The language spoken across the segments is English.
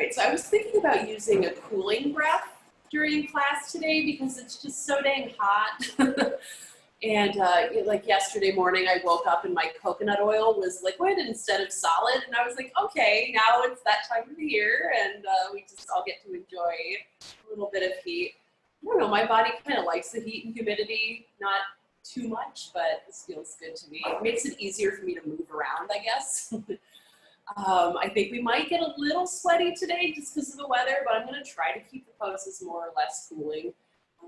right, so I was thinking about using a cooling breath during class today because it's just so dang hot. And like yesterday morning, I woke up and my coconut oil was liquid instead of solid. And I was like, okay, now it's that time of the year and we just all get to enjoy a little bit of heat. I don't know, my body kind of likes the heat and humidity, not too much, but this feels good to me. It makes it easier for me to move around, I guess. I think we might get a little sweaty today just because of the weather, but I'm going to try to keep the poses more or less cooling.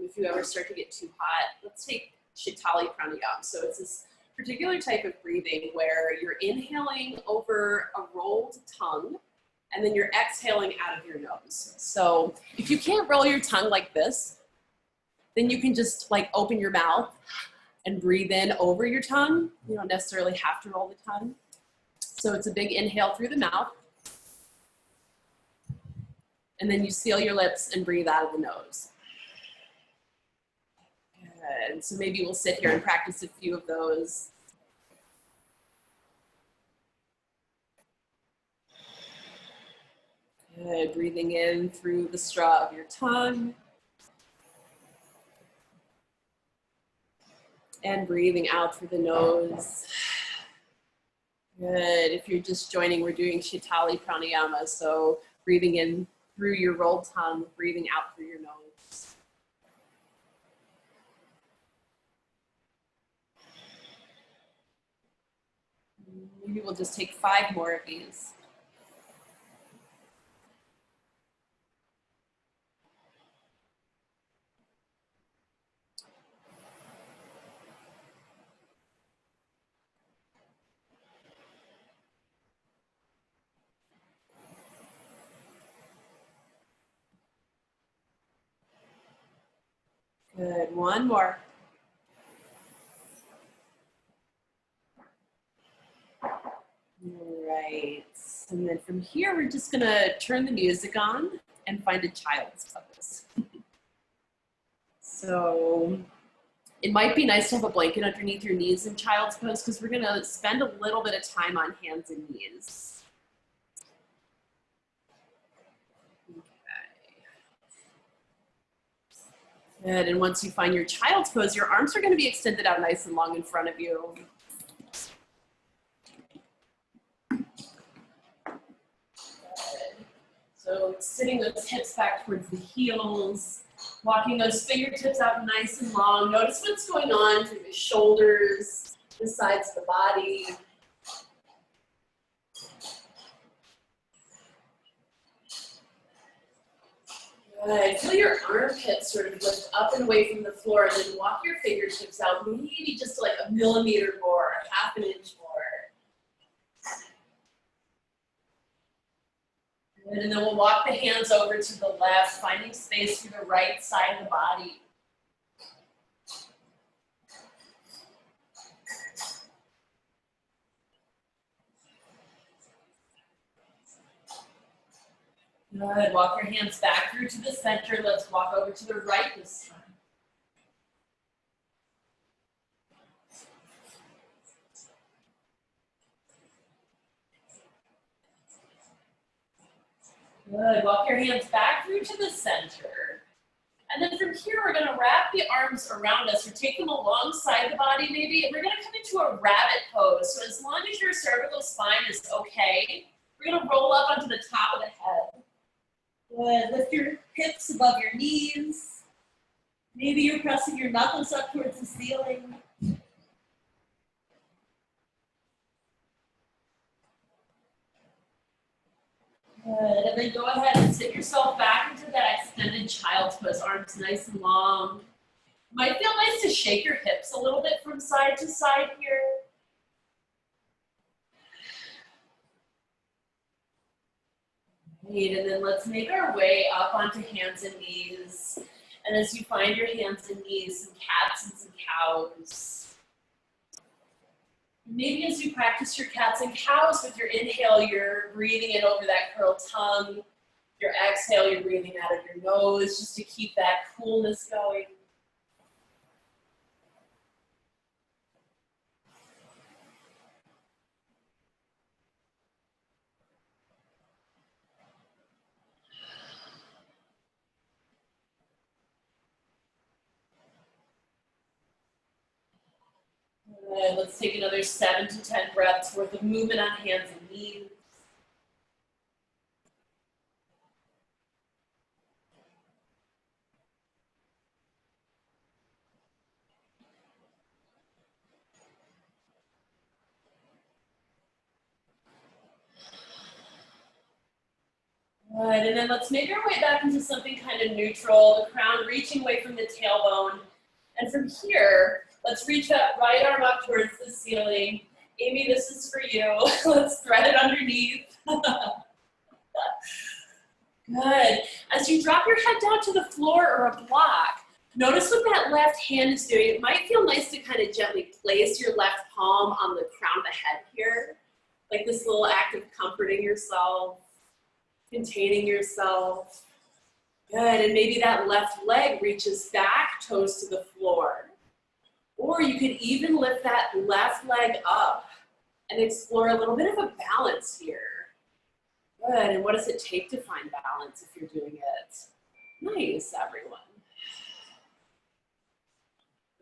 If you ever start to get too hot, let's take Shitali Pranayama. So it's this particular type of breathing where you're inhaling over a rolled tongue and then you're exhaling out of your nose. So if you can't roll your tongue like this, then you can just like open your mouth and breathe in over your tongue. You don't necessarily have to roll the tongue. So it's a big inhale through the mouth. And then you seal your lips and breathe out of the nose. Good. So maybe we'll sit here and practice a few of those. Good. Breathing in through the straw of your tongue. And breathing out through the nose. Good. If you're just joining, we're doing Shitali Pranayama. So breathing in through your rolled tongue, breathing out through your nose. Maybe we'll just take 5 more of these. Good, 1 more. All right, and then from here, we're just gonna turn the music on and find a child's pose. So it might be nice to have a blanket underneath your knees in child's pose because we're gonna spend a little bit of time on hands and knees. Good, and once you find your child's pose, your arms are gonna be extended out nice and long in front of you. Good. So sitting those hips back towards the heels, walking those fingertips out nice and long. Notice what's going on through the shoulders, the sides of the body. Good. Feel your armpits sort of lift up and away from the floor and then walk your fingertips out maybe just like a millimeter more, half an inch more. Good. And then we'll walk the hands over to the left, finding space through the right side of the body. Good. Walk your hands back through to the center. Let's walk over to the right this time. Good. Walk your hands back through to the center. And then from here, we're going to wrap the arms around us or take them alongside the body maybe. And we're going to come into a rabbit pose. So as long as your cervical spine is okay, we're going to roll up onto the top of the head. Good. Lift your hips above your knees. Maybe you're pressing your knuckles up towards the ceiling. Good. And then go ahead and sit yourself back into that extended child's pose, arms nice and long. Might feel nice to shake your hips a little bit from side to side here. Great. And then let's make our way up onto hands and knees. And as you find your hands and knees, some cats and some cows. Maybe as you practice your cats and cows with your inhale, you're breathing in over that curled tongue. Your exhale, you're breathing out of your nose just to keep that coolness going. Good. Let's take another 7 to 10 breaths worth of movement on hands and knees. Good, and then let's make our way back into something kind of neutral, the crown reaching away from the tailbone. And from here, let's reach that right arm up towards the ceiling. Amy, this is for you. Let's thread it underneath. Good. As you drop your head down to the floor or a block, notice what that left hand is doing. It might feel nice to kind of gently place your left palm on the crown of the head here, like this little act of comforting yourself, containing yourself. Good, and maybe that left leg reaches back, toes to the floor. Or you could even lift that left leg up and explore a little bit of a balance here. Good, and what does it take to find balance if you're doing it? Nice, everyone.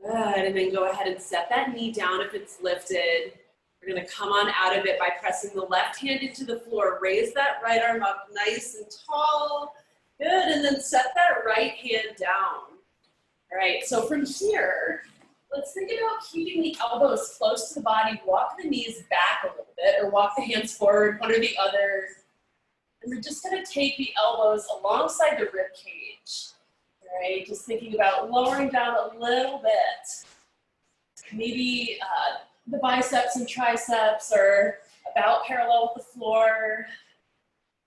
Good, and then go ahead and set that knee down if it's lifted. We're gonna come on out of it by pressing the left hand into the floor. Raise that right arm up nice and tall. Good, and then set that right hand down. All right, so from here, let's think about keeping the elbows close to the body. Walk the knees back a little bit, or walk the hands forward, one or the other. And we're just gonna take the elbows alongside the rib cage. All right, just thinking about lowering down a little bit. Maybe the biceps and triceps are about parallel with the floor.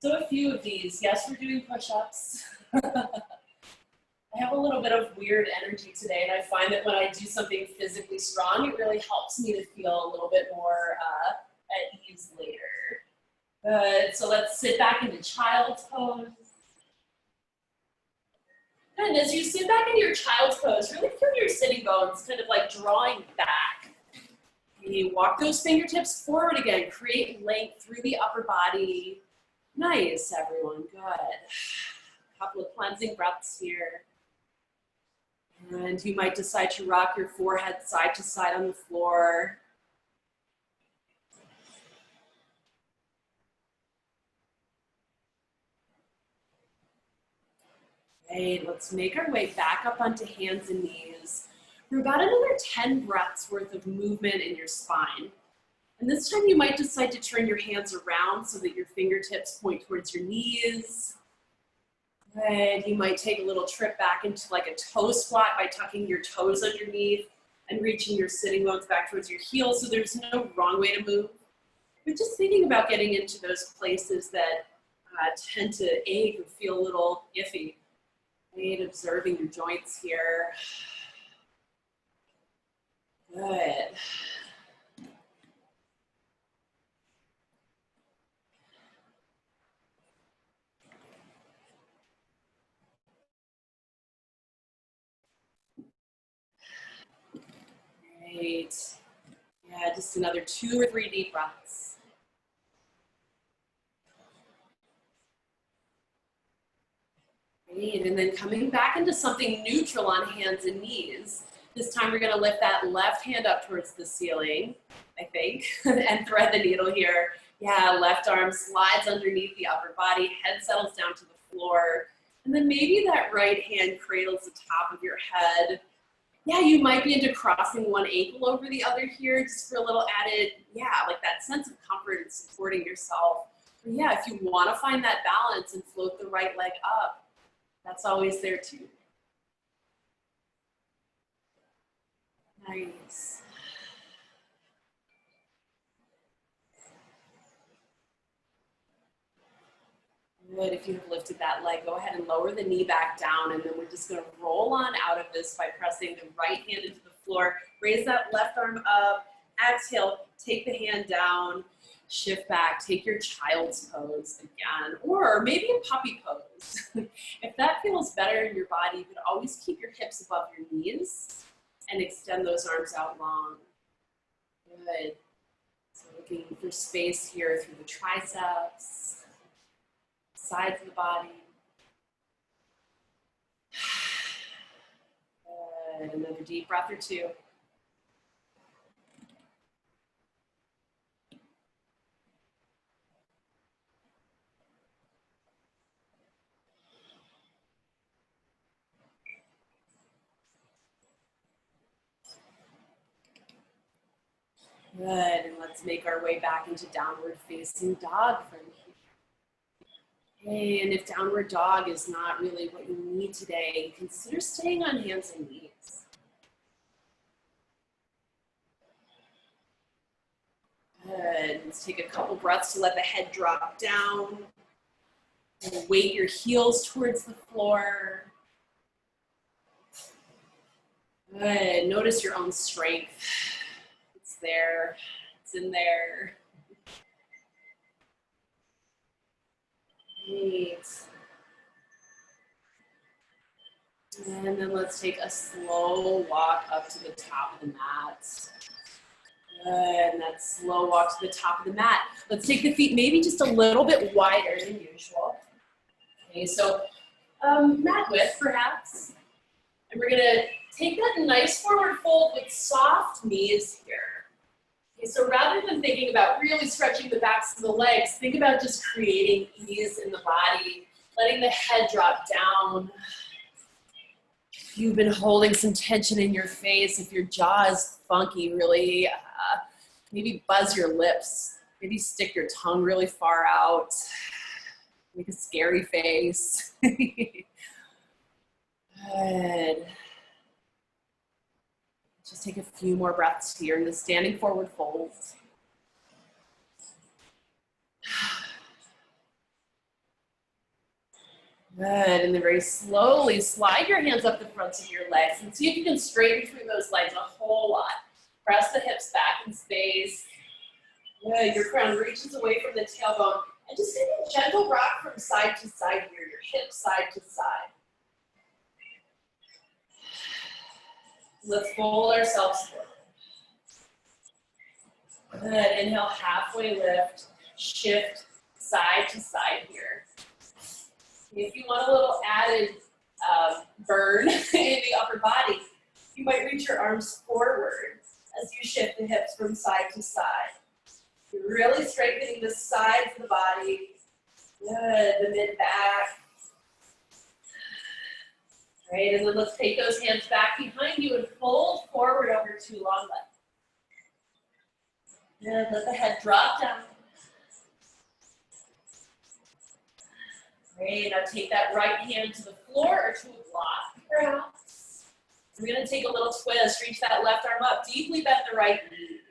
So a few of these. Yes, we're doing push-ups. I have a little bit of weird energy today, and I find that when I do something physically strong, it really helps me to feel a little bit more at ease later. Good, so let's sit back into child's pose. And as you sit back into your child's pose, really feel your sitting bones kind of like drawing back. You walk those fingertips forward again, create length through the upper body. Nice, everyone, good. A couple of cleansing breaths here. And you might decide to rock your forehead side to side on the floor. Great, let's make our way back up onto hands and knees for about another 10 breaths worth of movement in your spine. And this time you might decide to turn your hands around so that your fingertips point towards your knees. Good, you might take a little trip back into like a toe squat by tucking your toes underneath and reaching your sitting bones back towards your heels, so there's no wrong way to move. But just thinking about getting into those places that tend to ache or feel a little iffy. Right, observing your joints here. Good. Great. Yeah, just another 2 or 3 deep breaths. Great, and then coming back into something neutral on hands and knees. This time we're gonna lift that left hand up towards the ceiling, I think, and thread the needle here. Yeah, left arm slides underneath the upper body, head settles down to the floor, and then maybe that right hand cradles the top of your head. Yeah, you might be into crossing one ankle over the other here, just for a little added, like that sense of comfort and supporting yourself. But yeah, if you wanna find that balance and float the right leg up, that's always there too. Nice. Good, if you have lifted that leg, go ahead and lower the knee back down, and then we're just gonna roll on out of this by pressing the right hand into the floor. Raise that left arm up, exhale, take the hand down, shift back, take your child's pose again, or maybe a puppy pose. If that feels better in your body, you can always keep your hips above your knees and extend those arms out long. Good. So looking for space here through the triceps, sides of the body. Good. Another deep breath or 2. Good, and let's make our way back into downward facing dog from here. Okay, and if downward dog is not really what you need today, consider staying on hands and knees. Good, let's take a couple breaths to let the head drop down. And weight your heels towards the floor. Good, notice your own strength. It's there, it's in there. Great. And then let's take a slow walk up to the top of the mat. Good, and that slow walk to the top of the mat. Let's take the feet maybe just a little bit wider than usual. Okay, so mat width perhaps. And we're gonna take that nice forward fold with soft knees here. Okay, so rather than thinking about really stretching the backs of the legs, think about just creating ease in the body, letting the head drop down. If you've been holding some tension in your face, if your jaw is funky, really, maybe buzz your lips. Maybe stick your tongue really far out. Make a scary face. Good. Just take a few more breaths here in the standing forward fold. Good, and then very slowly slide your hands up the fronts of your legs and see if you can straighten through those legs a whole lot. Press the hips back in space. Good, your crown reaches away from the tailbone. And just take a gentle rock from side to side here, your hips side to side. Let's fold ourselves forward. Good, inhale, halfway lift, shift side to side here. If you want a little added burn in the upper body, you might reach your arms forward as you shift the hips from side to side. You're really straightening the sides of the body. Good, the mid-back. Great, and then let's take those hands back behind you and fold forward over two long legs. And let the head drop down. Great, now take that right hand to the floor or to a block, perhaps. We're gonna take a little twist, reach that left arm up, deeply bend the right knee.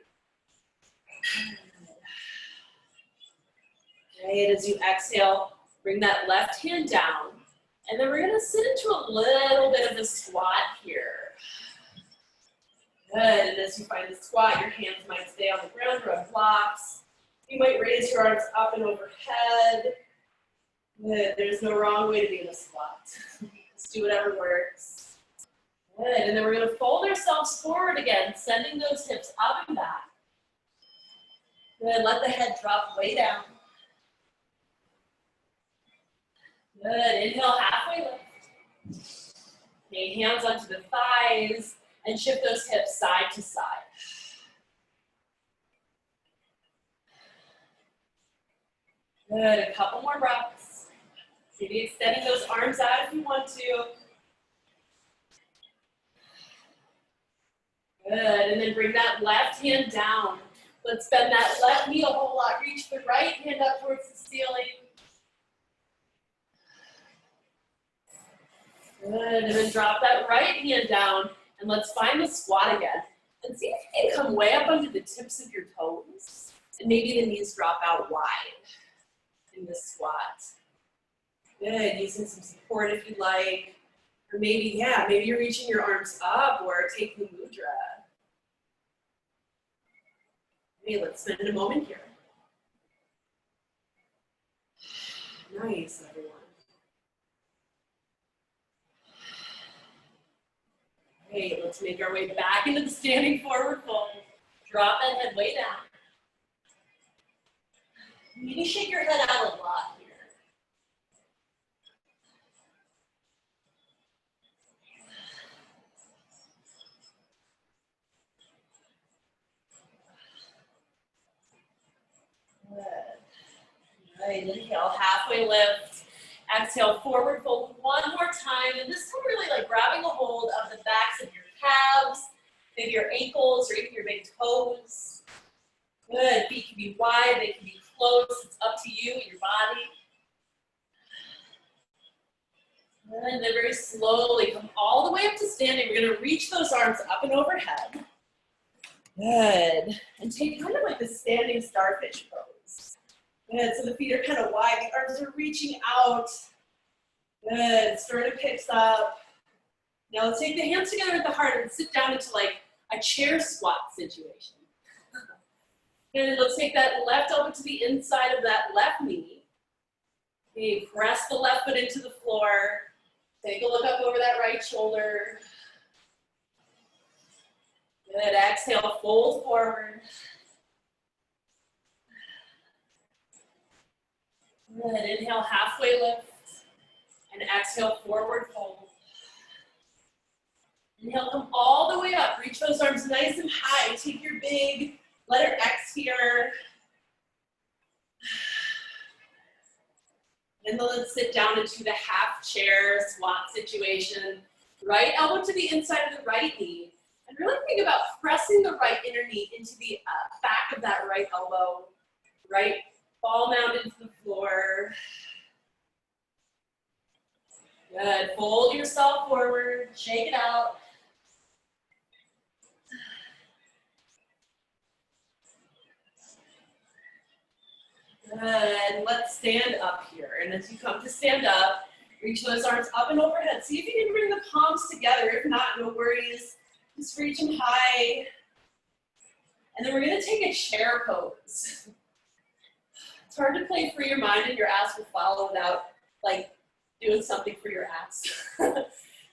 Great, as you exhale, bring that left hand down. And then we're gonna sit into a little bit of a squat here. Good, and as you find the squat, your hands might stay on the ground or on blocks. You might raise your arms up and overhead. Good, there's no wrong way to be in a squat. Just do whatever works. Good, and then we're gonna fold ourselves forward again, sending those hips up and back. Good, let the head drop way down. Good, inhale, halfway lift. Okay, hands onto the thighs and shift those hips side to side. Good, a couple more breaths. Maybe extending those arms out if you want to. Good, and then bring that left hand down. Let's bend that left knee a whole lot. Reach the right hand up towards the ceiling. Good, and then drop that right hand down, and let's find the squat again. And see if you can come way up under the tips of your toes, and maybe the knees drop out wide in this squat. Good, using some support if you like, or maybe, maybe you're reaching your arms up or taking mudra. Okay, let's spend a moment here. Nice, everyone. Okay, let's make our way back into the standing forward fold. Drop that head way down. Maybe shake your head out a lot here. Good. All right, inhale, halfway lift. Exhale, forward fold one more time. And this time really like grabbing a hold of the backs of your calves, maybe your ankles or even your big toes. Good, feet can be wide, they can be close, it's up to you, your body. And then very slowly come all the way up to standing. We're gonna reach those arms up and overhead. Good, and take kind of like the standing starfish pose. Good, so the feet are kind of wide, the arms are reaching out. Good, sternum picks up. Now let's take the hands together at the heart and sit down into like a chair squat situation. And let's take that left elbow to the inside of that left knee. Okay, press the left foot into the floor. Take a look up over that right shoulder. Good, exhale, fold forward. Good, inhale, halfway lift. And exhale, forward fold. Inhale, come all the way up. Reach those arms nice and high. Take your big letter X here. And then let's sit down into the half chair squat situation. Right elbow to the inside of the right knee. And really think about pressing the right inner knee into the back of that right elbow. Right ball mound into the floor. Good. Fold yourself forward. Shake it out. Good. Let's stand up here. And as you come to stand up, reach those arms up and overhead. See if you can bring the palms together. If not, no worries. Just reach them high. And then we're going to take a chair pose. It's hard to play for your mind and your ass will follow without like doing something for your ass.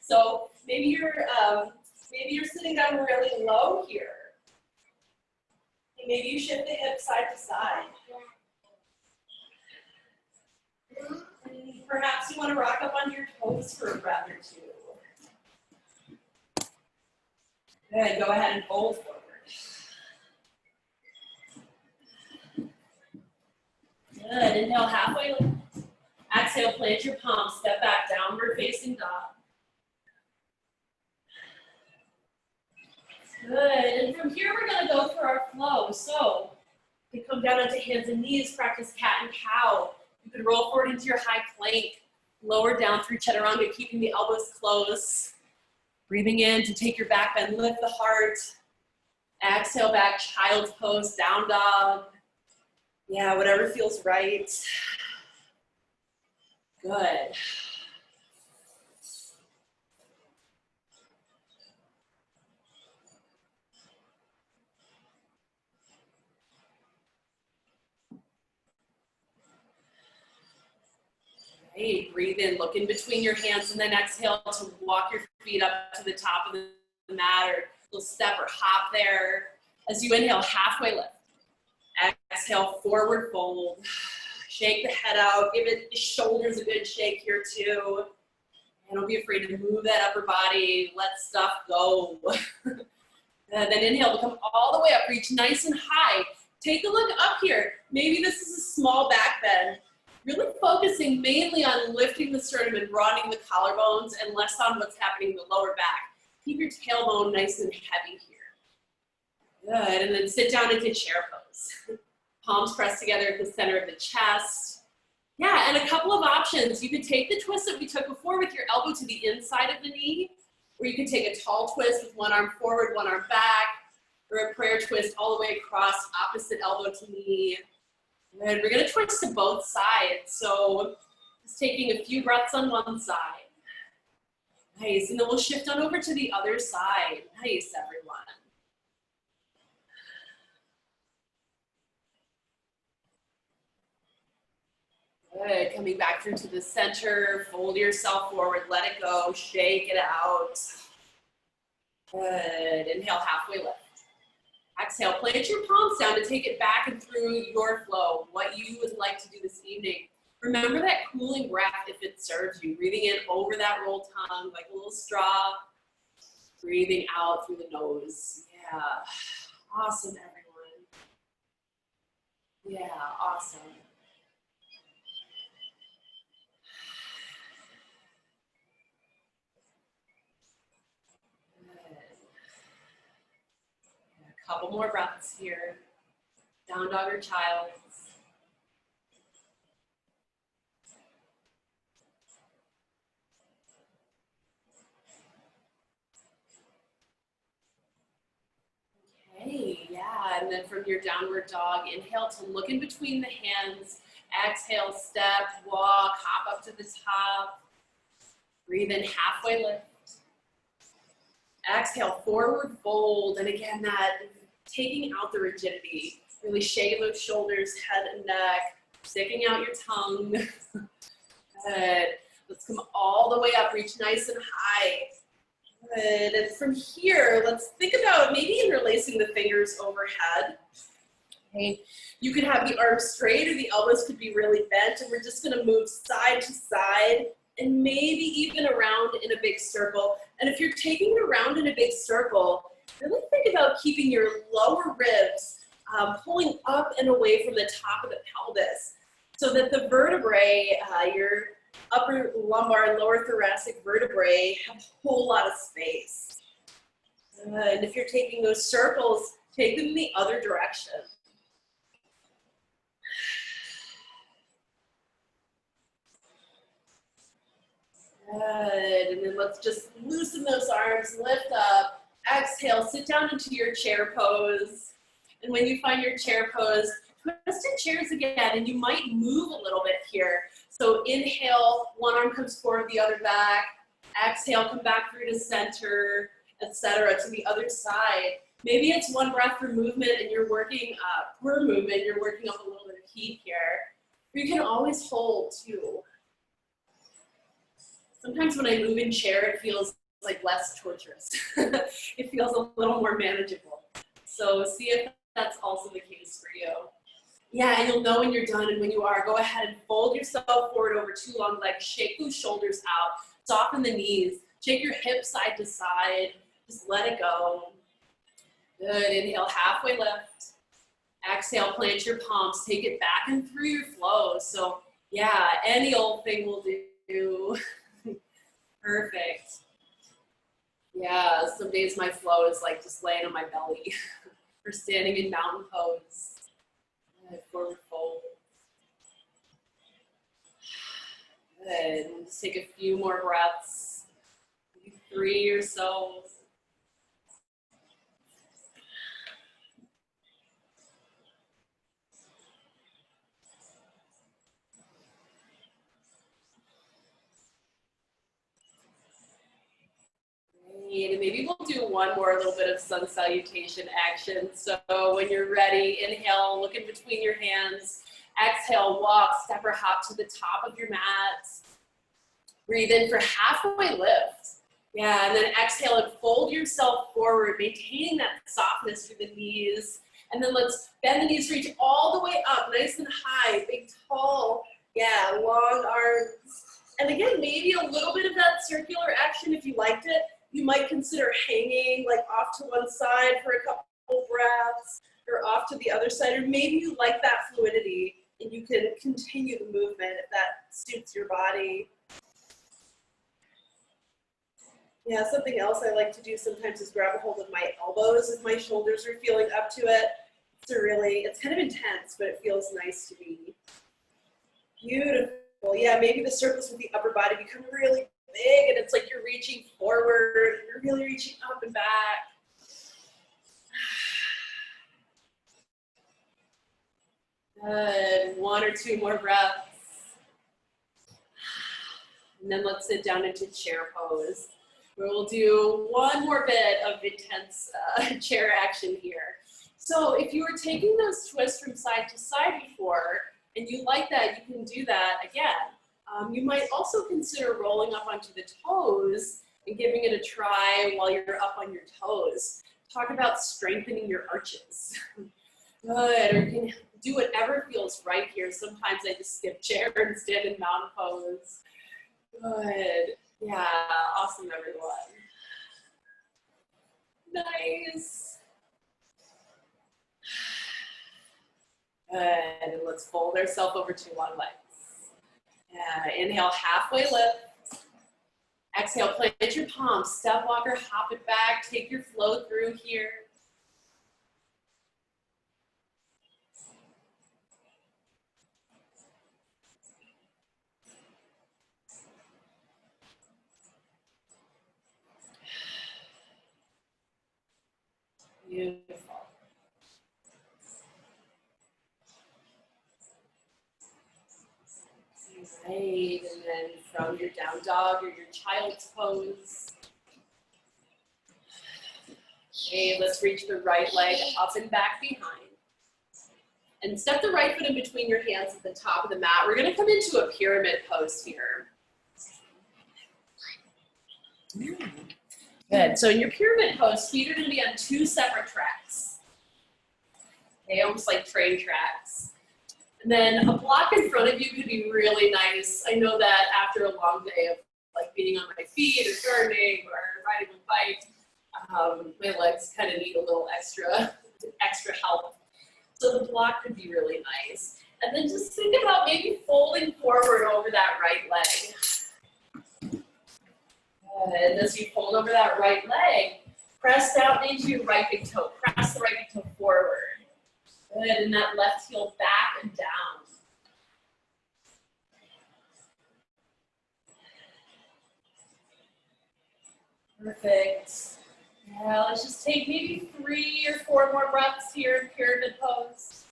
So maybe you're sitting down really low here. And maybe you shift the hips side to side. And perhaps you want to rock up on your toes for a breath or two. Good, go ahead and fold forward. Good, inhale, halfway lift. Exhale, plant your palms, step back, downward facing dog. Good, and from here we're gonna go through our flow. So, you can come down onto hands and knees, practice cat and cow. You can roll forward into your high plank, lower down through chaturanga, keeping the elbows close. Breathing in to take your back bend, lift the heart. Exhale back, child's pose, down dog. Yeah, whatever feels right. Good. Great, breathe in, look in between your hands, and then exhale to walk your feet up to the top of the mat, or a little step or hop there. As you inhale, halfway lift. Exhale, forward fold. Shake the head out, give the shoulders a good shake here too. And don't be afraid to move that upper body, let stuff go. And then inhale to come all the way up, reach nice and high. Take a look up here. Maybe this is a small back bend. Really focusing mainly on lifting the sternum and broadening the collarbones and less on what's happening in the lower back. Keep your tailbone nice and heavy here. Good, and then sit down into chair pose. Palms pressed together at the center of the chest. Yeah, and a couple of options. You could take the twist that we took before with your elbow to the inside of the knee, or you could take a tall twist with one arm forward, one arm back, or a prayer twist all the way across, opposite elbow to knee. And we're gonna twist to both sides. So just taking a few breaths on one side. Nice, and then we'll shift on over to the other side. Nice, everyone. Good, coming back through to the center, fold yourself forward, let it go, shake it out. Good, inhale, halfway lift. Exhale, plant your palms down to take it back and through your flow, what you would like to do this evening. Remember that cooling breath if it serves you. Breathing in over that rolled tongue like a little straw. Breathing out through the nose. Yeah, awesome, everyone. Yeah, awesome. Good. A couple more breaths here. Down dog or child. Okay, yeah, and then from your downward dog, inhale to look in between the hands. Exhale, step, walk, hop up to the top. Breathe in, halfway lift. Exhale, forward fold, and again, that taking out the rigidity. Really shaking those shoulders, head and neck, sticking out your tongue. Good. Let's come all the way up, reach nice and high. Good, and from here, let's think about maybe interlacing the fingers overhead. Okay, you could have the arms straight or the elbows could be really bent, and we're just gonna move side to side and maybe even around in a big circle. And if you're taking it around in a big circle, really think about keeping your lower ribs pulling up and away from the top of the pelvis so that the vertebrae, your upper lumbar and lower thoracic vertebrae have a whole lot of space. And if you're taking those circles, take them in the other direction. Good, and then let's just loosen those arms, lift up, exhale, sit down into your chair pose. And when you find your chair pose, twisted chairs again, and you might move a little bit here. So inhale, one arm comes forward, the other back. Exhale, come back through to center, etc. to the other side. Maybe it's one breath for movement and you're working per movement, you're working up a little bit of heat here. Or you can always hold too. Sometimes when I move in chair, it feels like less torturous. It feels a little more manageable. So see if that's also the case for you. Yeah, and you'll know when you're done, and when you are, go ahead and fold yourself forward over two long legs, shake those shoulders out, soften the knees, shake your hips side to side, just let it go. Good, inhale, halfway lift. Exhale, plant your palms, take it back and through your flow. So yeah, any old thing will do. Perfect. Yeah, some days my flow is like just laying on my belly or standing in mountain pose. Forward fold. Good. We'll just take a few more breaths. Maybe 3 or so. And maybe we'll do one more little bit of sun salutation action. So when you're ready, inhale, look in between your hands. Exhale, walk, step or hop to the top of your mat. Breathe in for halfway lift. Yeah, and then exhale and fold yourself forward, maintaining that softness through the knees. And then let's bend the knees, reach all the way up, nice and high, big, tall, yeah, long arms. And again, maybe a little bit of that circular action if you liked it. You might consider hanging like off to one side for a couple breaths or off to the other side, or maybe you like that fluidity and you can continue the movement if that suits your body. Yeah, something else I like to do sometimes is grab a hold of my elbows if my shoulders are feeling up to it. It's kind of intense, but it feels nice to me. Beautiful. Yeah, maybe the circles with the upper body become really big and it's like you're reaching forward, you're really reaching up and back. Good, 1 or 2 more breaths. And then let's sit down into chair pose. We'll do one more bit of intense chair action here. So if you were taking those twists from side to side before, and you like that, you can do that again. You might also consider rolling up onto the toes and giving it a try while you're up on your toes. Talk about strengthening your arches. Good, or you can do whatever feels right here. Sometimes I just skip chair and stand in mountain pose. Good, yeah, awesome everyone. Nice. Good, and let's fold ourselves over to one leg. Inhale, halfway lift. Exhale, plant your palms, step, walk, or hop it back. Take your flow through here. Right, and then from your down dog or your child's pose. Okay, let's reach the right leg up and back behind. And step the right foot in between your hands at the top of the mat. We're gonna come into a pyramid pose here. Good, so in your pyramid pose, feet are gonna be on two separate tracks. Okay, almost like train tracks. And then a block in front of you could be really nice. I know that after a long day of like being on my feet or gardening or riding a bike, my legs kind of need a little extra help. So the block could be really nice. And then just think about maybe folding forward over that right leg. And as you fold over that right leg, press down into your right big toe. Press the right big toe forward. Good, and that left heel back and down. Perfect. Yeah, let's just take maybe 3 or 4 more breaths here in pyramid pose.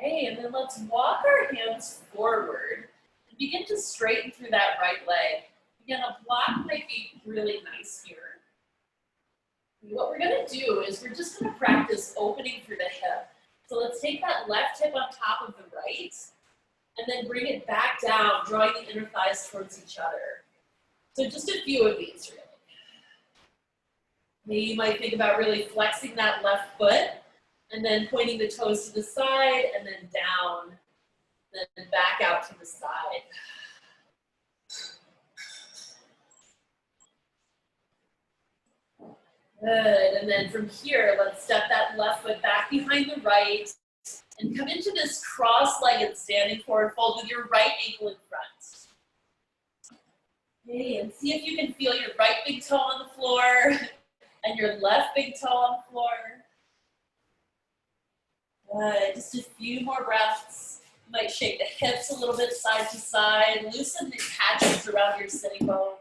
Okay, and then let's walk our hands forward and begin to straighten through that right leg. Again, a block might be really nice here. What we're gonna do is we're just gonna practice opening through the hip. So let's take that left hip on top of the right, and then bring it back down, drawing the inner thighs towards each other. So just a few of these, really. Maybe you might think about really flexing that left foot, and then pointing the toes to the side, and then down, then back out to the side. Good, and then from here, let's step that left foot back behind the right and come into this cross-legged standing forward fold with your right ankle in front. Okay, and see if you can feel your right big toe on the floor and your left big toe on the floor. Good, just a few more breaths. You might shake the hips a little bit side to side, loosen the patches around your sitting bones.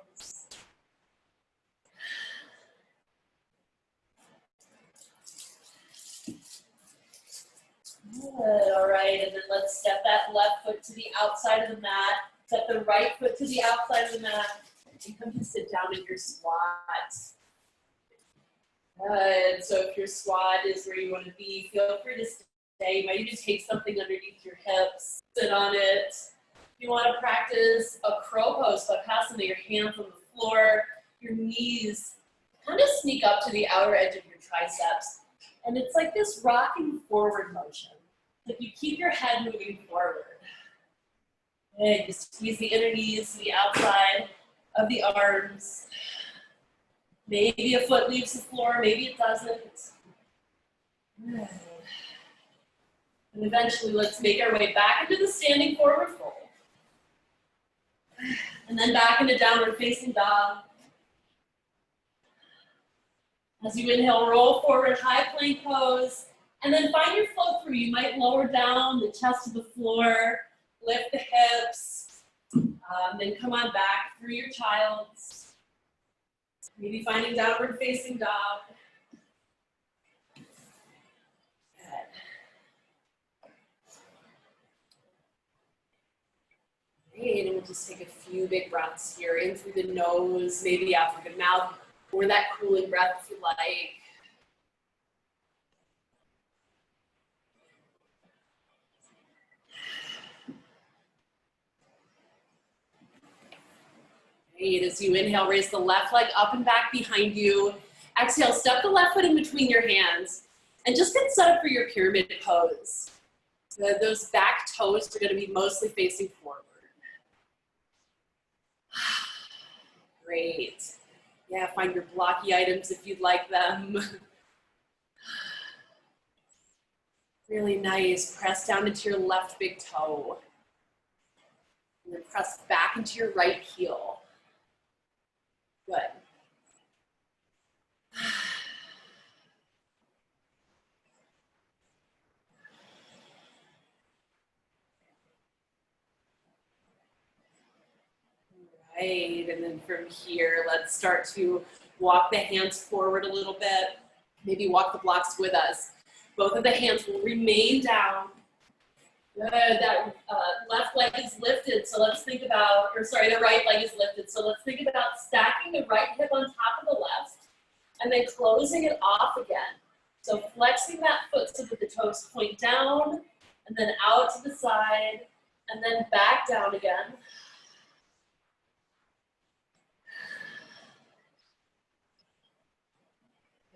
Good, all right, and then let's step that left foot to the outside of the mat, step the right foot to the outside of the mat, and come to sit down in your squat. Good, so if your squat is where you want to be, feel free to stay. You might even take something underneath your hips, sit on it. If you want to practice a crow pose, Bakasana, your hands on the floor, your knees kind of sneak up to the outer edge of your triceps. And it's like this rocking forward motion. Like you keep your head moving forward. And you squeeze the inner knees to the outside of the arms. Maybe a foot leaves the floor, maybe it doesn't. Good. And eventually let's make our way back into the standing forward fold. And then back into downward facing dog. As you inhale, roll forward, high plank pose, and then find your flow through. You might lower down the chest to the floor, lift the hips, then come on back through your child's. Maybe finding downward facing dog. Good. Great, and we'll just take a few big breaths here, in through the nose, maybe out through the mouth, or that cooling breath if you like. Great, as you inhale, raise the left leg up and back behind you. Exhale, step the left foot in between your hands and just get set up for your pyramid pose. So those back toes are going to be mostly facing forward. Great. Yeah, find your blocky items if you'd like them. Really nice. Press down into your left big toe. And then press back into your right heel. Good. Right, and then from here, let's start to walk the hands forward a little bit. Maybe walk the blocks with us. Both of the hands will remain down. Good, that left leg is lifted, so let's think about, or sorry, the right leg is lifted, so let's think about stacking the right hip on top of the left, and then closing it off again. So flexing that foot so that the toes point down, and then out to the side, and then back down again.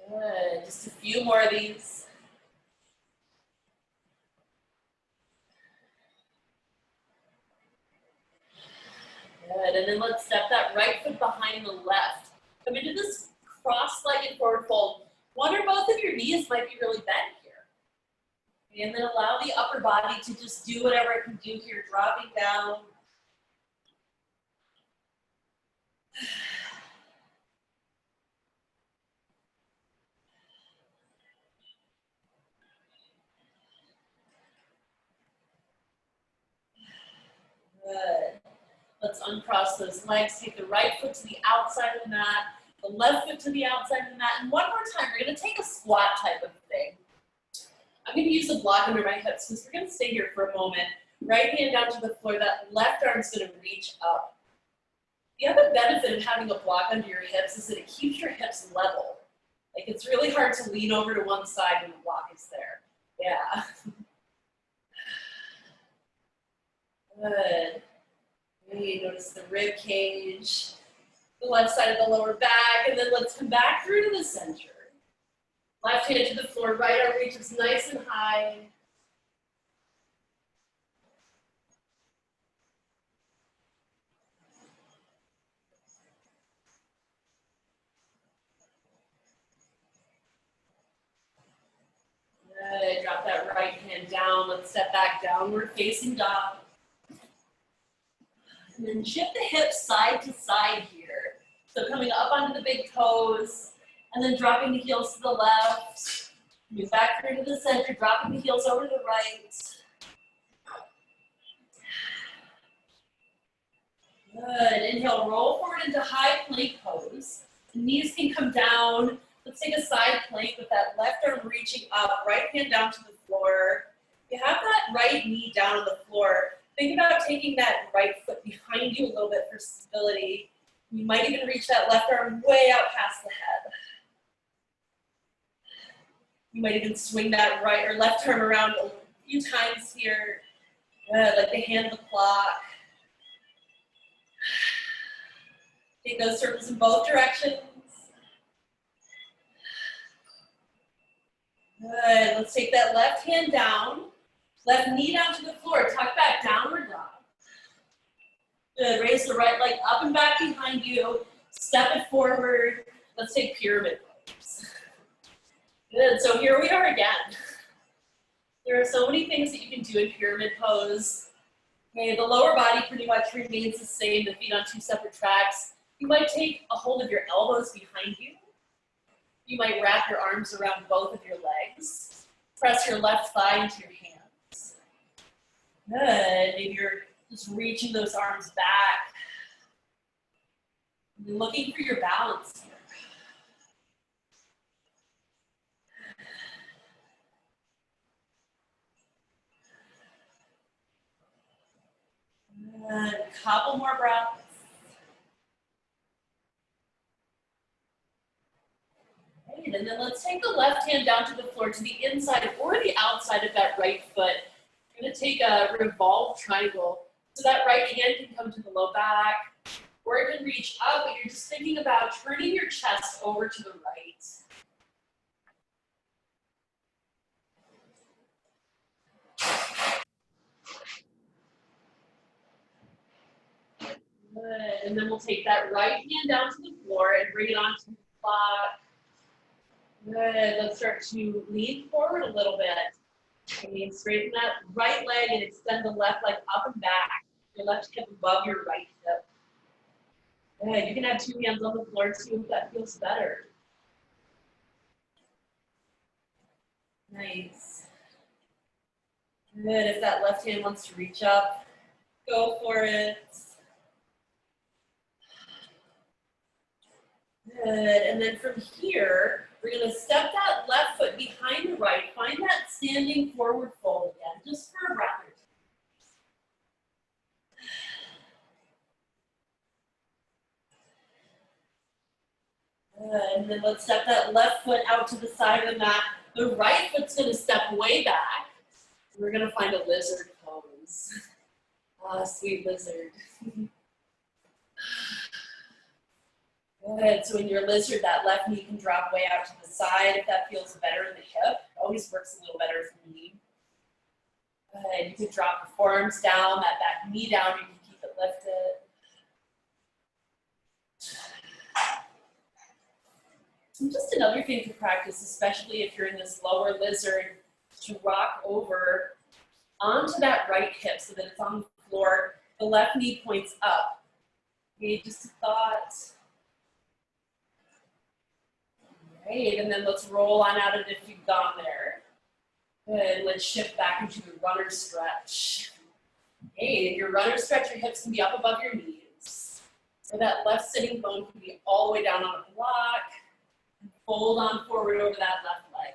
Good, just a few more of these. Good, and then let's step that right foot behind the left. Come into this cross-legged forward fold. One or both of your knees might be really bent here. And then allow the upper body to just do whatever it can do here, dropping down. Good. Let's uncross those legs. Take the right foot to the outside of the mat, the left foot to the outside of the mat. And one more time, we're going to take a squat type of thing. I'm going to use a block under my hips because we're going to stay here for a moment. Right hand down to the floor. That left arm is going to reach up. The other benefit of having a block under your hips is that it keeps your hips level. Like, it's really hard to lean over to one side when the block is there. Yeah. Good. Okay, notice the rib cage, the left side of the lower back, and then let's come back through to the center. Left hand to the floor, right arm reaches nice and high. Good, drop that right hand down. Let's step back downward facing dog. And then shift the hips side to side here. So coming up onto the big toes, and then dropping the heels to the left. Move back through to the center, dropping the heels over to the right. Good, inhale, roll forward into high plank pose. The knees can come down. Let's take a side plank with that left arm reaching up, right hand down to the floor. You have that right knee down on the floor. Think about taking that right foot behind you a little bit for stability. You might even reach that left arm way out past the head. You might even swing that right or left arm around a few times here. Good, like the hand of the clock. Take those circles in both directions. Good, let's take that left hand down, left knee down to the floor, tuck back, downward dog. Good, raise the right leg up and back behind you, step it forward. Let's take pyramid pose. Good, so here we are again. There are so many things that you can do in pyramid pose. Okay, the lower body pretty much remains the same, the feet on two separate tracks. You might take a hold of your elbows behind you. You might wrap your arms around both of your legs. Press your left thigh into your hands. Good, maybe you're just reaching those arms back. And looking for your balance here. Good, couple more breaths. Right, and then let's take the left hand down to the floor to the inside or the outside of that right foot. We're going to take a revolved triangle. So that right hand can come to the low back, or it can reach up, but you're just thinking about turning your chest over to the right. Good, and then we'll take that right hand down to the floor and bring it onto the block. Good, let's start to lean forward a little bit. And straighten that right leg and extend the left leg up and back. Your left hip above your right hip. Good, you can have two hands on the floor too if that feels better. Nice. Good, if that left hand wants to reach up, go for it. Good, and then from here, we're gonna step that left foot behind the right, find that standing forward fold again, just for a breath or two. Good, and then let's step that left foot out to the side of the mat. The right foot's gonna step way back. We're gonna find a lizard pose. Ah, sweet lizard. Good, so in your lizard, that left knee can drop way out to the side if that feels better in the hip. Always works a little better for me. Good, you can drop the forearms down, that back knee down, you can keep it lifted. And just another thing to practice, especially if you're in this lower lizard, to rock over onto that right hip so that it's on the floor. The left knee points up. Okay, just a thought. Great, and then let's roll on out of it if you've gone there. Good, let's shift back into the runner stretch. Okay, in your runner stretch, your hips can be up above your knees. So that left sitting bone can be all the way down on a block. Fold on forward over that left leg.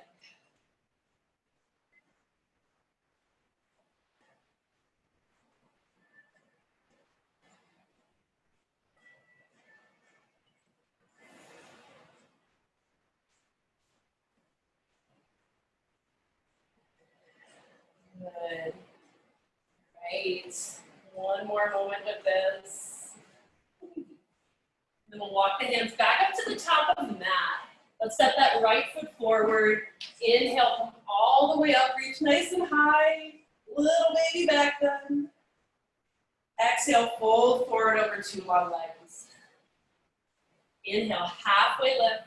Good. Right. One more moment with this. Then we'll walk the hands back up to the top of the mat. Let's step that right foot forward. Inhale, come all the way up, reach nice and high. Little baby back bend. Exhale, fold forward over two long legs. Inhale, halfway lift.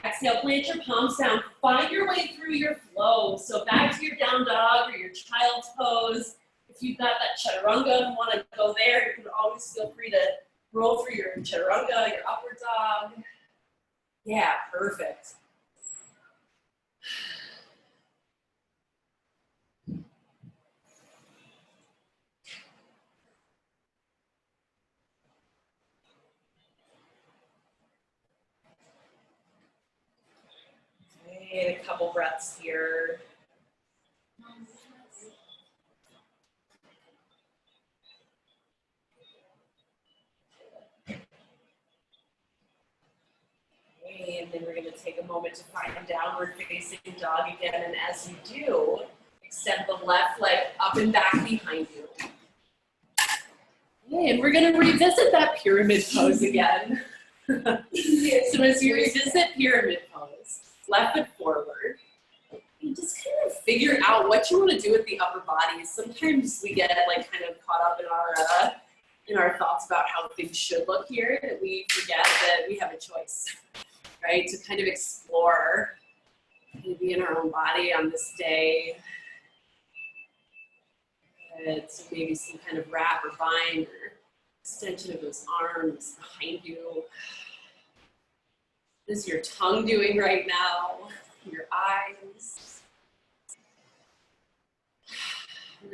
Exhale, plant your palms down. Find your way through your flow. So back to your down dog or your child's pose. If you've got that chaturanga and want to go there, you can always feel free to roll through your chaturanga, your upward dog. Yeah, perfect. Okay, a couple breaths here. Okay, and then we're going to take a moment to find downward facing dog again. And as you do, extend the left leg up and back behind you. Okay, and we're going to revisit that pyramid pose again. So as you revisit pyramid pose, left foot forward, you just kind of figure out what you want to do with the upper body. Sometimes we get like kind of caught up in our thoughts about how things should look here, that we forget that we have a choice, right? To kind of explore and be in our own body on this day. So maybe some kind of wrap or bind or extension of those arms behind you. What is your tongue doing right now? Your eyes.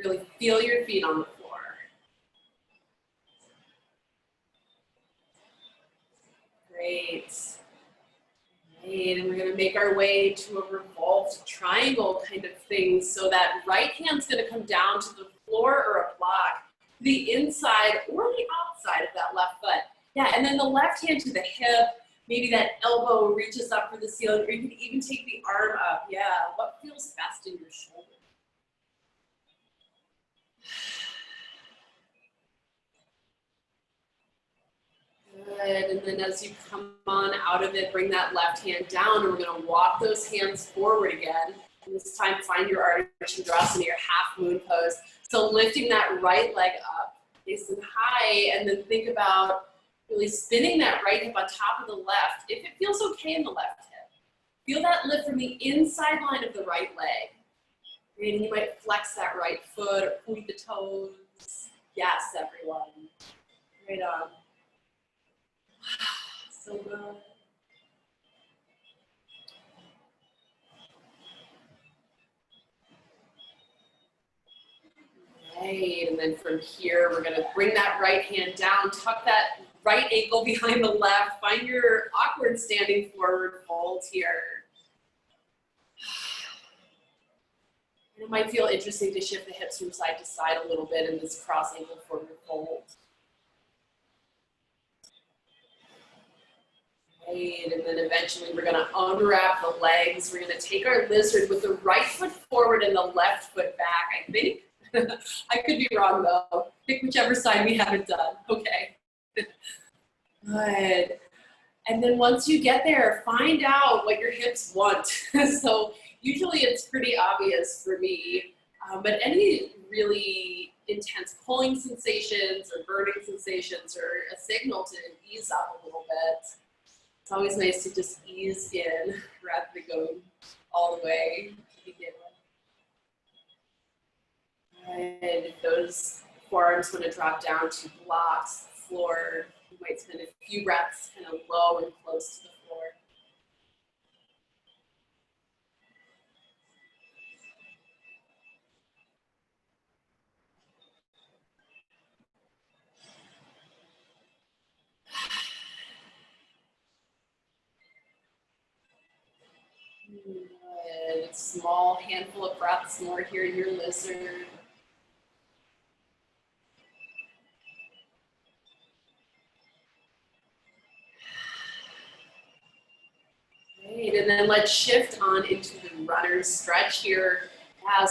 Really feel your feet on the floor. Great. Great, and we're gonna make our way to a revolved triangle kind of thing. So that right hand's gonna come down to the floor or a block, the inside or the outside of that left foot. Yeah, and then the left hand to the hip, maybe that elbow reaches up for the ceiling, or you can even take the arm up. Yeah, what feels best in your shoulder? Good, and then as you come on out of it, bring that left hand down, and we're gonna walk those hands forward again. And this time, find your Ardha your half moon pose. So lifting that right leg up, nice and high, and then think about really spinning that right hip on top of the left. If it feels okay in the left hip, feel that lift from the inside line of the right leg. And you might flex that right foot or point the toes. Yes, everyone. Right on. So good. Right, and then from here, we're gonna bring that right hand down, tuck that right ankle behind the left. Find your awkward standing forward fold here. And it might feel interesting to shift the hips from side to side a little bit in this cross ankle forward fold. Right, and then eventually we're gonna unwrap the legs. We're gonna take our lizard with the right foot forward and the left foot back, I think. I could be wrong though. Pick whichever side we haven't done. Okay. Good. And then once you get there, find out what your hips want. So usually it's pretty obvious for me, but any really intense pulling sensations or burning sensations are a signal to ease up a little bit. It's always nice to just ease in rather than going all the way to begin with. And if those forearms want to drop down to blocks, the floor, you might spend a few breaths kind of low and close to the floor. Good. Small handful of breaths more here in your lizard. Great, and then let's shift on into the runner's stretch here.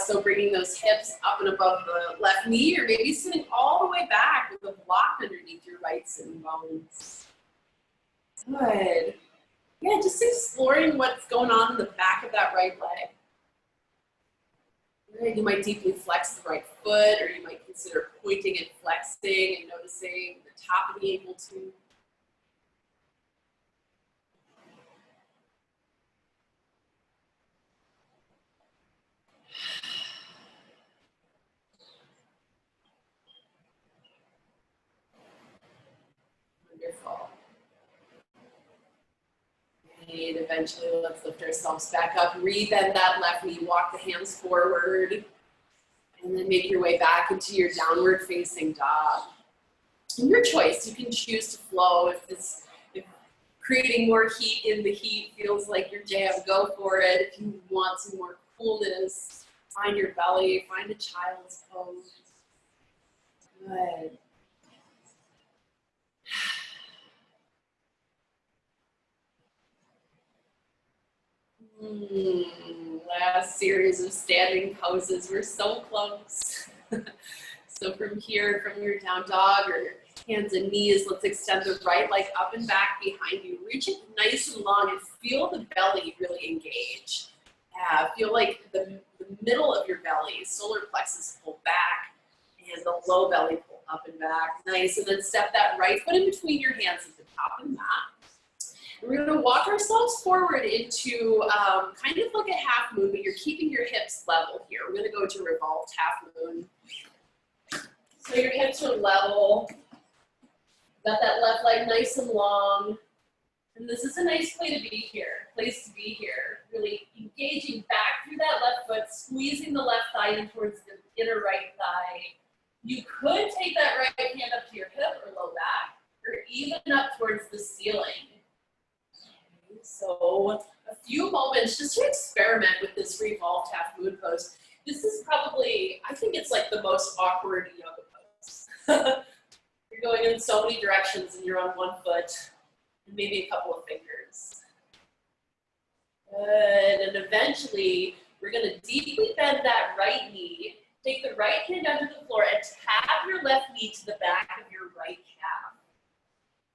So bringing those hips up and above the left knee, or maybe sitting all the way back with a block underneath your right sitting bones. Good. Yeah, just exploring what's going on in the back of that right leg. Good. You might deeply flex the right foot, or you might consider pointing and flexing and noticing the top of the ankle too. Wonderful. And eventually, let's lift ourselves back up. Rebend that left knee, walk the hands forward, and then make your way back into your downward facing dog. And your choice, you can choose to flow. If creating more heat in the heat feels like your jam, go for it. If you want some more coolness, find your belly, find a child's pose. Good. Last series of standing poses. We're so close. So from here, from your down dog or hands and knees, let's extend the right leg up and back behind you. Reach it nice and long and feel the belly really engage. Yeah, feel like the middle of your belly, solar plexus pull back, and the low belly pull up and back. Nice, and then step that right foot in between your hands at the top of the mat. We're going to walk ourselves forward into kind of like a half moon, but you're keeping your hips level here. We're going to go to revolved half moon. So your hips are level. Got that left leg nice and long. And this is a nice place to be here. Really engaging back through that left foot, squeezing the left thigh in towards the inner right thigh. You could take that right hand up to your hip or low back, or even up towards the ceiling. So a few moments just to experiment with this revolved half moon pose. This is probably, I think it's like the most awkward yoga pose. You're going in so many directions and you're on one foot and maybe a couple of fingers. Good, and eventually we're gonna deeply bend that right knee, take the right hand under the floor and tap your left knee to the back of your right calf.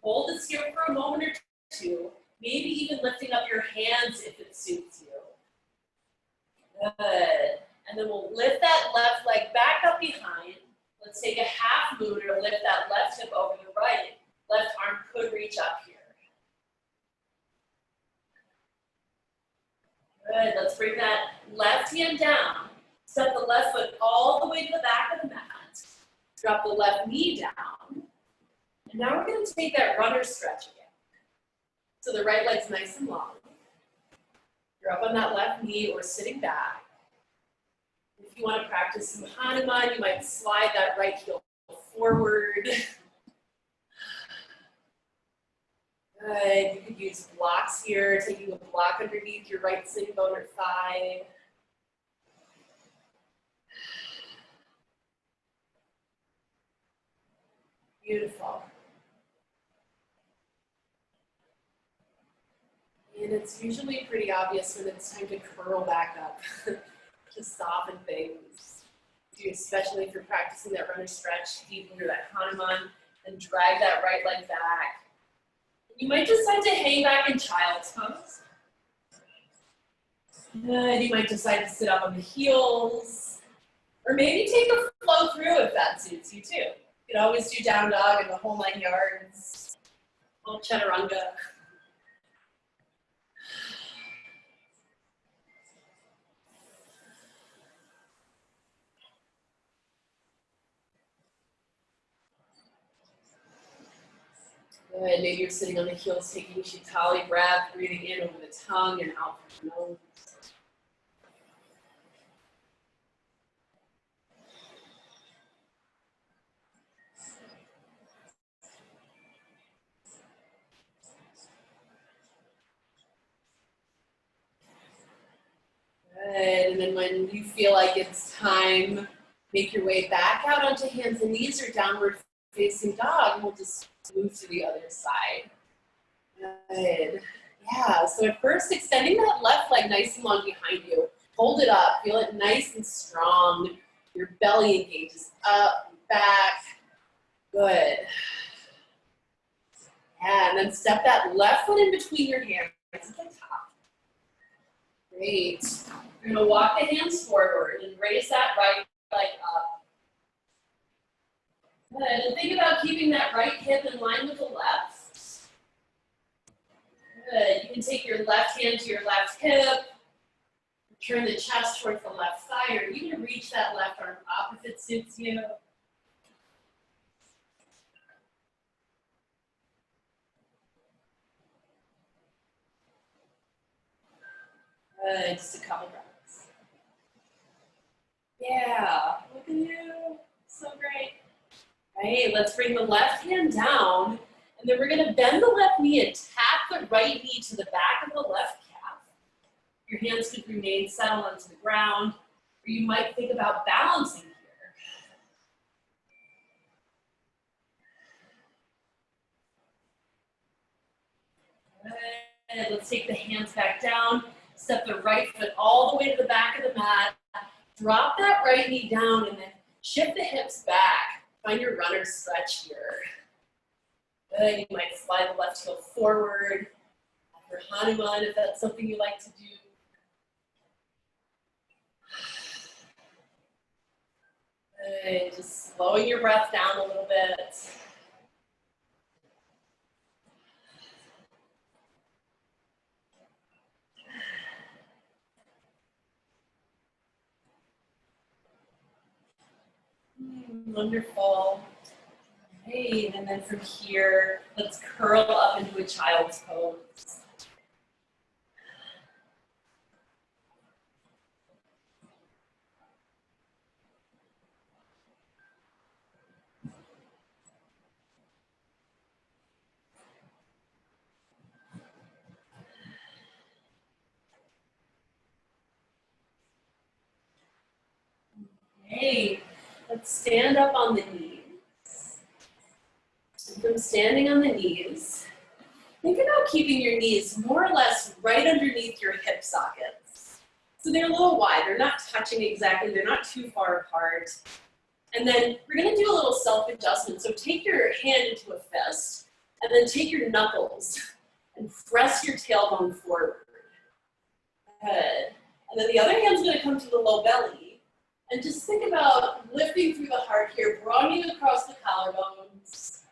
Hold this here for a moment or two. Maybe even lifting up your hands if it suits you. Good. And then we'll lift that left leg back up behind. Let's take a half moon or lift that left hip over the right. Left arm could reach up here. Good. Let's bring that left hand down. Step the left foot all the way to the back of the mat. Drop the left knee down. And now we're going to take that runner stretch again. So the right leg's nice and long. You're up on that left knee or sitting back. If you want to practice some Hanuman, you might slide that right heel forward. Good. You could use blocks here, taking a block underneath your right sitting bone or thigh. Beautiful. And it's usually pretty obvious when it's time to curl back up to soften things. Especially if you're practicing that runner stretch deep under that Hanuman, and drag that right leg back. You might decide to hang back in child's pose. Good. You might decide to sit up on the heels. Or maybe take a flow through if that suits you too. You can always do down dog and the whole 9 yards. Little chaturanga. Good. Maybe you're sitting on the heels, taking Shitali breath, breathing in over the tongue and out through the nose. Good. And then when you feel like it's time, make your way back out onto hands and knees or downward facing dog, and we'll just move to the other side. Good. Yeah, so at first, extending that left leg nice and long behind you. Hold it up, feel it nice and strong. Your belly engages up and back. Good. Yeah, and then step that left foot in between your hands at the top. Great. You're gonna walk the hands forward and raise that right leg up. Good, and think about keeping that right hip in line with the left. Good. You can take your left hand to your left hip, turn the chest towards the left thigh, or you can reach that left arm up if it suits you. Good. Just a couple breaths. Yeah. Look at you. So great. Right. Let's bring the left hand down, and then we're going to bend the left knee and tap the right knee to the back of the left calf. Your hands could remain settled onto the ground, or you might think about balancing here. Good. Let's take the hands back down, step the right foot all the way to the back of the mat, drop that right knee down, and then shift the hips back. Find your runner stretch here. Good. You might slide the left heel forward. Your Hanuman, if that's something you like to do. Good. Just slowing your breath down a little bit. Wonderful. Great. And then from here, let's curl up into a child's pose. Hey, let's stand up on the knees. And from standing on the knees, think about keeping your knees more or less right underneath your hip sockets. So they're a little wide, they're not touching exactly, they're not too far apart. And then we're gonna do a little self-adjustment. So take your hand into a fist, and then take your knuckles and press your tailbone forward. Good. And then the other hand's gonna come to the low belly. And just think about lifting through the heart here, broadening across the collarbones.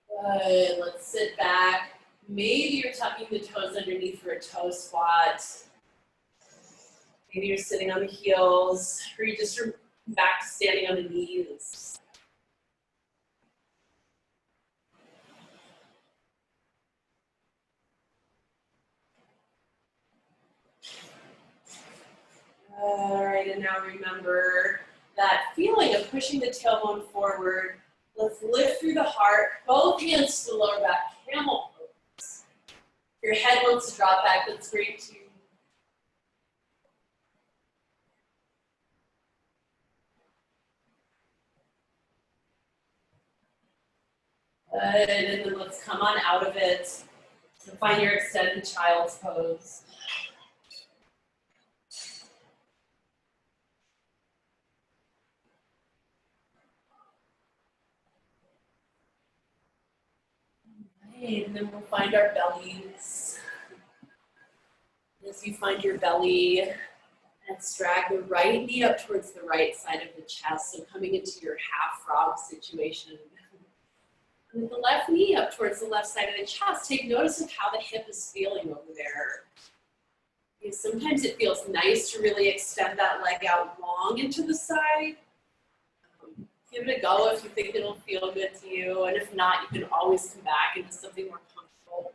Good. Let's sit back. Maybe you're tucking the toes underneath for a toe squat. Maybe you're sitting on the heels, or you just are back to standing on the knees. All right, and now remember, that feeling of pushing the tailbone forward. Let's lift through the heart, both hands to the lower back, camel pose. If your head wants to drop back, that's great too. Good, and then let's come on out of it. So find your extended child's pose. Right, and then we'll find our bellies. As you find your belly, let's drag the right knee up towards the right side of the chest, so coming into your half frog situation. And with the left knee up towards the left side of the chest, take notice of how the hip is feeling over there. Because sometimes it feels nice to really extend that leg out long into the side. Give it a go if you think it'll feel good to you, and if not, you can always come back into something more comfortable.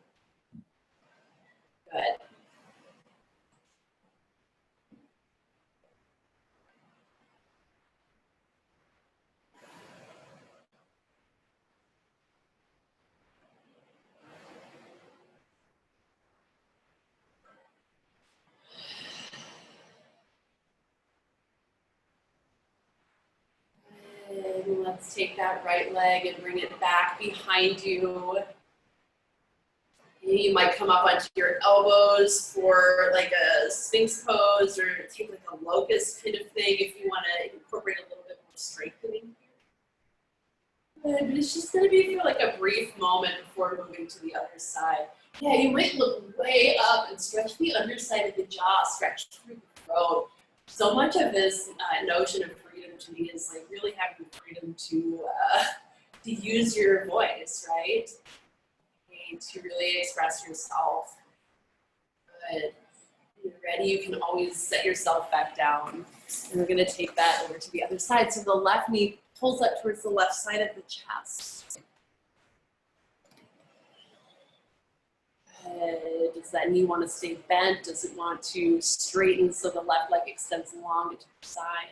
Good. And let's take that right leg and bring it back behind you. You might come up onto your elbows for like a Sphinx pose, or take like a locust kind of thing if you want to incorporate a little bit more strengthening here. But it's just going to be for like a brief moment before moving to the other side. Yeah, you might look way up and stretch the underside of the jaw, stretch through the throat. So much of this notion of freedom to me is like really having the freedom to use your voice, right? To really express yourself. Good. When you're ready, you can always set yourself back down. And we're going to take that over to the other side. So the left knee pulls up towards the left side of the chest. Good. Does that knee want to stay bent? Does it want to straighten so the left leg extends long into the side?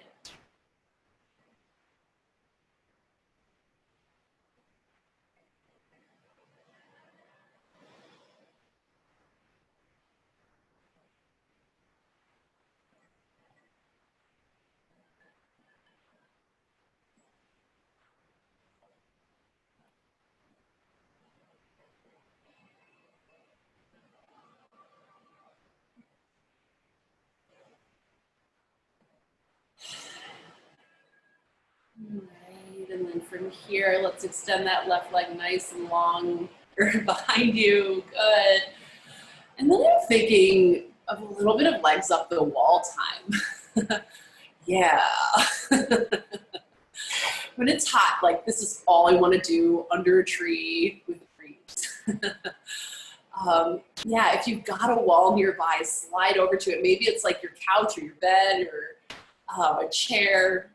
Right, and then from here, let's extend that left leg nice and long behind you. Good. And then I'm thinking of a little bit of legs up the wall time. Yeah. When it's hot, like this is all I want to do under a tree with trees. Yeah, if you've got a wall nearby, slide over to it. Maybe it's like your couch or your bed or a chair.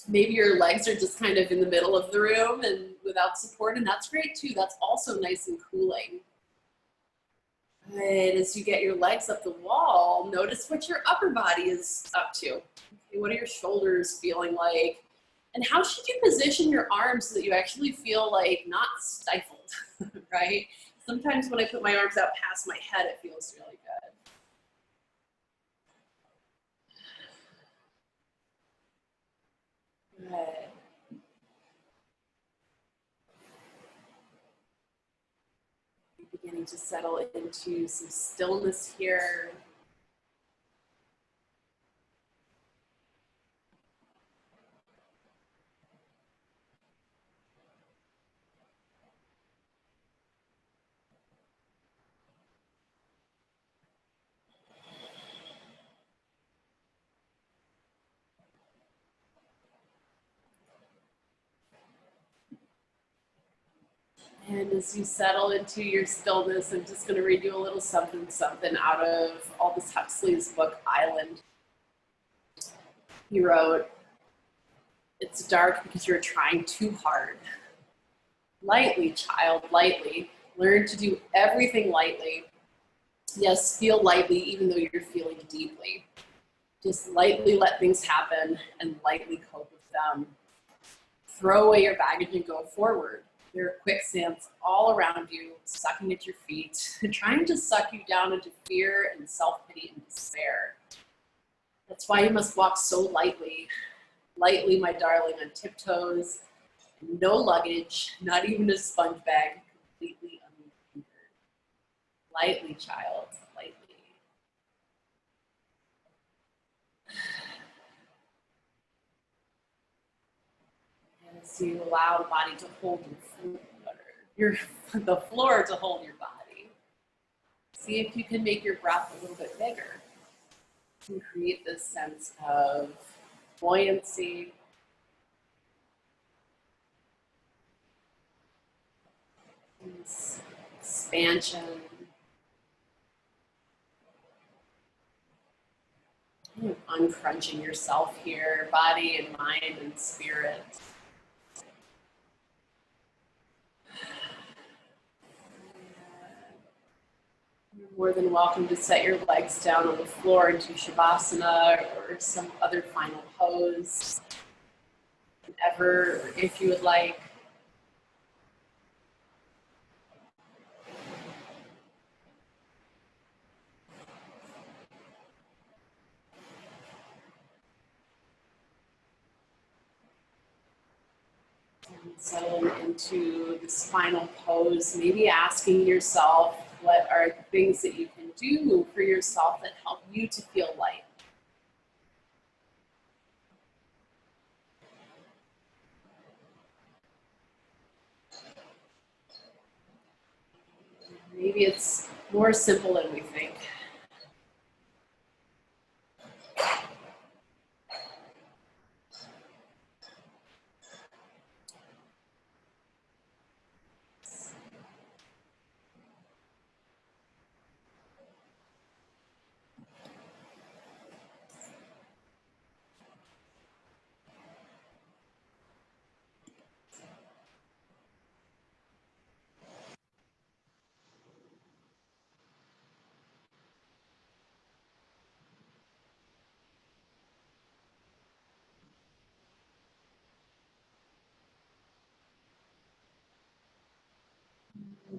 Maybe your legs are just kind of in the middle of the room and without support, and that's great too. That's also nice and cooling. And as you get your legs up the wall, notice what your upper body is up to. Okay, what are your shoulders feeling like? And how should you position your arms so that you actually feel like not stifled, right? Sometimes when I put my arms out past my head, it feels really good. Good. Beginning to settle into some stillness here. And as you settle into your stillness, I'm just going to read you a little something out of Aldous Huxley's book, Island. He wrote, "It's dark because you're trying too hard. Lightly, child, lightly. Learn to do everything lightly. Yes, feel lightly even though you're feeling deeply. Just lightly let things happen and lightly cope with them. Throw away your baggage and go forward. There are quicksands all around you, sucking at your feet, trying to suck you down into fear and self-pity and despair. That's why you must walk so lightly. Lightly, my darling, on tiptoes, no luggage, not even a sponge bag, completely unencumbered. Lightly, child, lightly. And as you allow the body to hold the floor to hold your body, see if you can make your breath a little bit bigger and create this sense of buoyancy, this expansion, uncrunching yourself here, body and mind and spirit. You're more than welcome to set your legs down on the floor into Shavasana or some other final pose, whenever, if you would like. Settling into this final pose, maybe asking yourself, what are the things that you can do for yourself that help you to feel light? Maybe it's more simple than we think.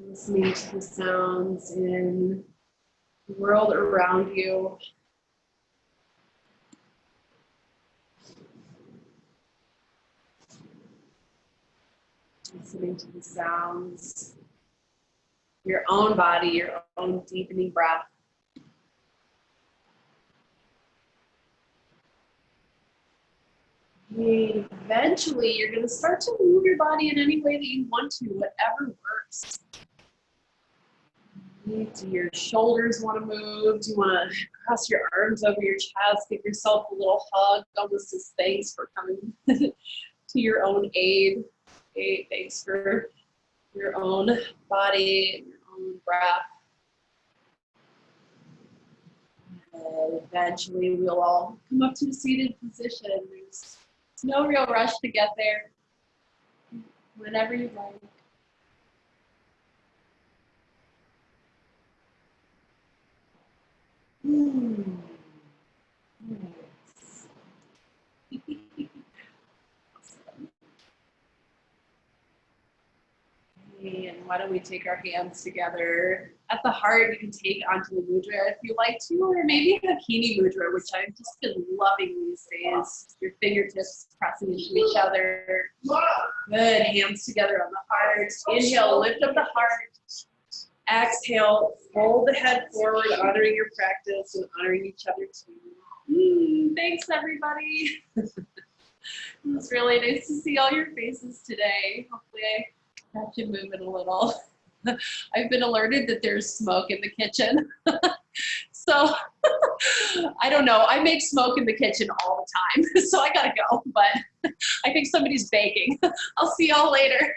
Listening to the sounds in the world around you. Listening to the sounds, your own body, your own deepening breath. Eventually, you're going to start to move your body in any way that you want to, whatever works. Do your shoulders want to move? Do you want to cross your arms over your chest? Give yourself a little hug, almost as thanks for coming to your own aid. Okay, thanks for your own body and your own breath. And eventually, we'll all come up to a seated position. There's no real rush to get there. Whenever you like. Yes. And why don't we take our hands together at the heart? You can take Anjali Mudra if you like to, or maybe Hakini Mudra, which I've just been loving these days. Your fingertips pressing into each other. Good, hands together on the heart. Inhale, lift up the heart. Exhale, fold the head forward, honoring your practice and honoring each other too. Thanks, everybody. It's really nice to see all your faces today. Hopefully I got you moving a little. I've been alerted that there's smoke in the kitchen. So I don't know. I make smoke in the kitchen all the time, so I gotta go. But I think somebody's baking. I'll see y'all later.